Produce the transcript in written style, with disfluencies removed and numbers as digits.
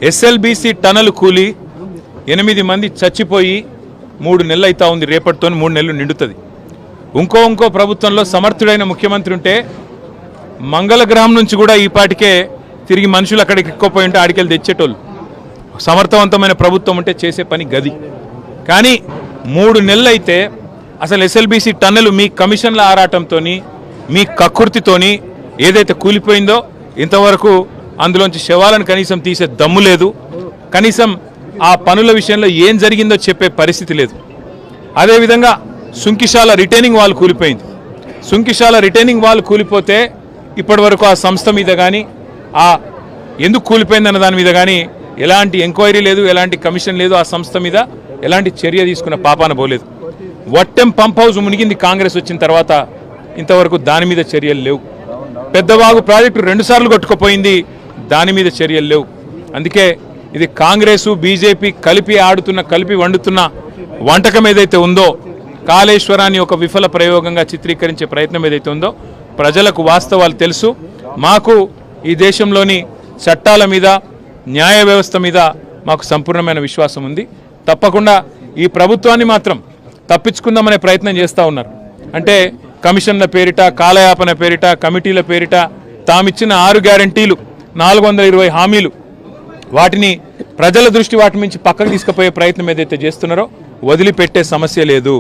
SLBC tunnel కూలి 8 మంది చచ్చిపోయి 3 నెలలు అవుతా ఉంది. రేపటితో 3 నెలలు నిండుతుంది. ఇంకో ప్రభుత్వంలో సమర్థుడైన ముఖ్యమంత్రి ఉంటే మంగళగ్రామం నుంచి కూడా ఈ పాటికే తిరిగి మనుషులు అక్కడికి ఎక్కువపోయి ఉంటే ఆడికెళ్ళి తెచ్చేటోళ్ళు. సమర్థవంతమైన ప్రభుత్వం ఉంటే చేసే పని గది. కానీ 3 నెలలు అయితే అసలు ఎస్ఎల్బీసీ టన్నెల్ మీ కమిషన్ల ఆరాటంతో మీ కక్కుర్తితోని ఏదైతే కూలిపోయిందో ఇంతవరకు అందులోంచి శవాలను కనీసం తీసే దమ్ము లేదు. కనీసం ఆ పనుల విషయంలో ఏం జరిగిందో చెప్పే పరిస్థితి లేదు. అదేవిధంగా సుంకిశాల రిటైనింగ్ వాల్ కూలిపోయింది. సుంకిశాల రిటైనింగ్ వాల్ కూలిపోతే ఇప్పటి వరకు ఆ సంస్థ మీద కానీ ఆ ఎందుకు కూలిపోయిందన్న దాని మీద కానీ ఎలాంటి ఎంక్వైరీ లేదు, ఎలాంటి కమిషన్ లేదు. ఆ సంస్థ మీద ఎలాంటి చర్య తీసుకున్న పాపాన పోలేదు. వట్టెం పంప్ హౌస్ మునిగింది కాంగ్రెస్ వచ్చిన తర్వాత, ఇంతవరకు దాని మీద చర్యలు లేవు. పెద్దవాగు ప్రాజెక్టు 2 సార్లు కొట్టుకుపోయింది, దాని మీద చర్యలు లేవు. అందుకే ఇది కాంగ్రెసు బీజేపీ కలిపి వండుతున్న వంటకం ఏదైతే ఉందో, కాళేశ్వరాన్ని ఒక విఫల ప్రయోగంగా చిత్రీకరించే ప్రయత్నం ఏదైతే ఉందో, ప్రజలకు వాస్తవాలు తెలుసు. మాకు ఈ దేశంలోని చట్టాల మీద, న్యాయ వ్యవస్థ మీద మాకు సంపూర్ణమైన విశ్వాసం ఉంది. తప్పకుండా ఈ ప్రభుత్వాన్ని మాత్రం తప్పించుకుందామనే ప్రయత్నం చేస్తూ ఉన్నారు. అంటే కమిషన్ల పేరిట, కాలయాపన పేరిట, కమిటీల పేరిట తామిచ్చిన 6 గ్యారంటీలు, 420 హామీలు, వాటిని ప్రజల దృష్టి వాటి నుంచి పక్కకు తీసుకుపోయే ప్రయత్నం ఏదైతే చేస్తున్నారో వదిలిపెట్టే సమస్య లేదు.